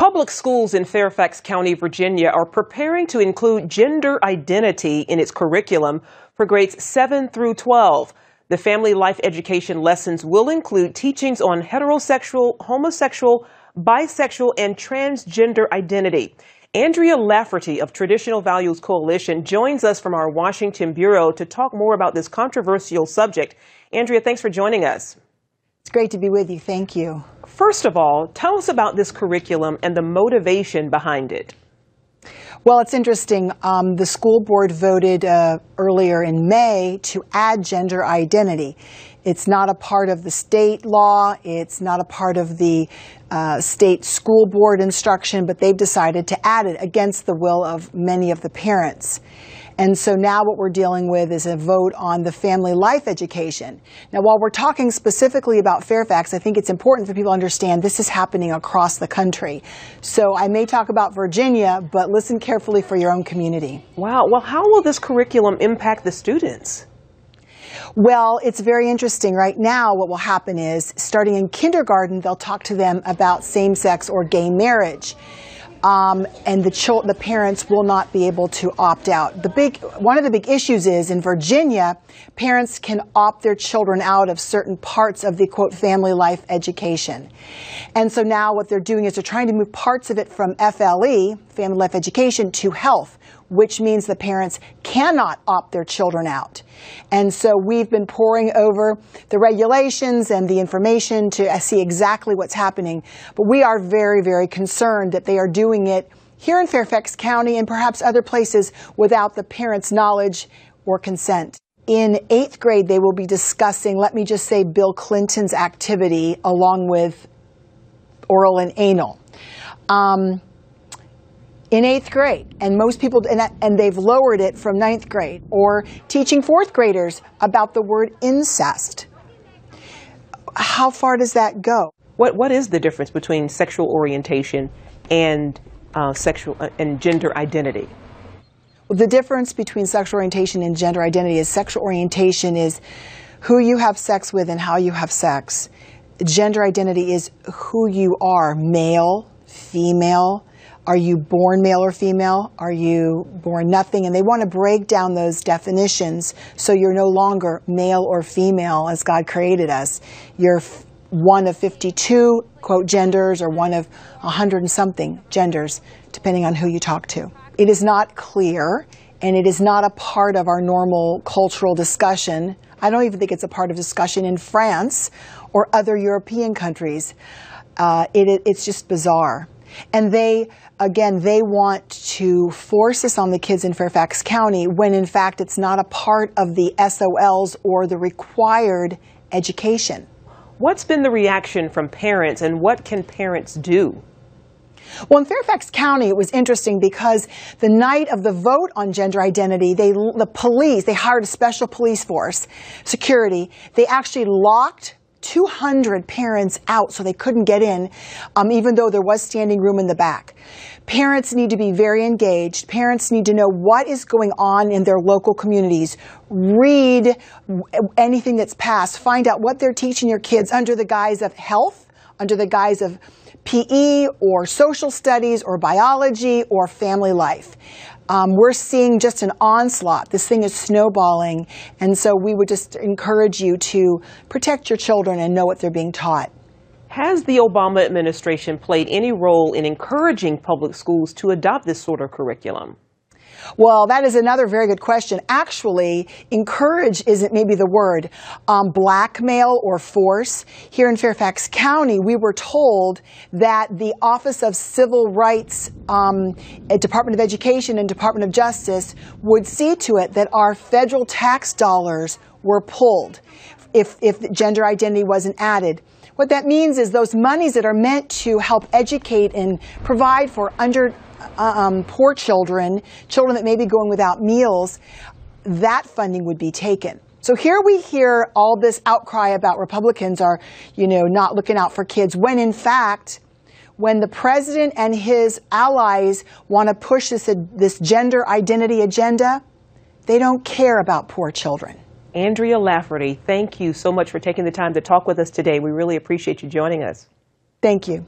Public schools in Fairfax County, Virginia are preparing to include gender identity in its curriculum for grades 7 through 12. The family life education lessons will include teachings on heterosexual, homosexual, bisexual, and transgender identity. Andrea Lafferty of Traditional Values Coalition joins us from our Washington bureau to talk more about this controversial subject. Andrea, thanks for joining us. It's great to be with you. Thank you. First of all, tell us about this curriculum and the motivation behind it. Well, it's interesting. The school board voted earlier in May to add gender identity. It's not a part of the state law. It's not a part of the state school board instruction, but they've decided to add it against the will of many of the parents. And so now what we're dealing with is a vote on the family life education. Now, while we're talking specifically about Fairfax, I think it's important for people to understand this is happening across the country. So I may talk about Virginia, but listen carefully for your own community. Wow. Well, how will this curriculum impact the students? Well, it's very interesting. Right now, what will happen is, starting in kindergarten, they'll talk to them about same-sex or gay marriage. And the parents will not be able to opt out. One of the big issues is, in Virginia, parents can opt their children out of certain parts of the, quote, family life education. And so now what they're doing is they're trying to move parts of it from FLE, family life education, to health, which means the parents cannot opt their children out. And so we've been poring over the regulations and the information to see exactly what's happening. But we are very, very concerned that they are doing it here in Fairfax County and perhaps other places without the parents' knowledge or consent. In 8th grade, they will be discussing, let me just say, Bill Clinton's activity along with oral and anal. In 8th grade, and most people, and they've lowered it from 9th grade, or teaching 4th graders about the word incest. How far does that go? What is the difference between sexual orientation and gender identity? Well, the difference between sexual orientation and gender identity is sexual orientation is who you have sex with and how you have sex. Gender identity is who you are, male, female. Are you born male or female? Are you born nothing? And they want to break down those definitions so you're no longer male or female as God created us. You're one of 52, quote, genders, or one of 100 and something genders, depending on who you talk to. It is not clear, and it is not a part of our normal cultural discussion. I don't even think it's a part of discussion in France or other European countries. It's just bizarre. And they want to force this on the kids in Fairfax County when, in fact, it's not a part of the SOLs or the required education. What's been the reaction from parents, and what can parents do? Well, in Fairfax County, it was interesting because the night of the vote on gender identity, they hired a special police force, security. They actually locked 200 parents out so they couldn't get in, even though there was standing room in the back. Parents need to be very engaged. Parents need to know what is going on in their local communities. Read anything that's passed. Find out what they're teaching your kids under the guise of health, under the guise of PE or social studies or biology or family life. We're seeing just an onslaught. This thing is snowballing, and so we would just encourage you to protect your children and know what they're being taught. Has the Obama administration played any role in encouraging public schools to adopt this sort of curriculum? Well, that is another very good question. Actually, encourage isn't maybe the word. Blackmail or force. Here in Fairfax County, we were told that the Office of Civil Rights, Department of Education and Department of Justice would see to it that our federal tax dollars were pulled if gender identity wasn't added. What that means is those monies that are meant to help educate and provide for poor children that may be going without meals, that funding would be taken. So here we hear all this outcry about Republicans are, not looking out for kids, when in fact, when the president and his allies want to push this gender identity agenda, they don't care about poor children. Andrea Lafferty, thank you so much for taking the time to talk with us today. We really appreciate you joining us. Thank you.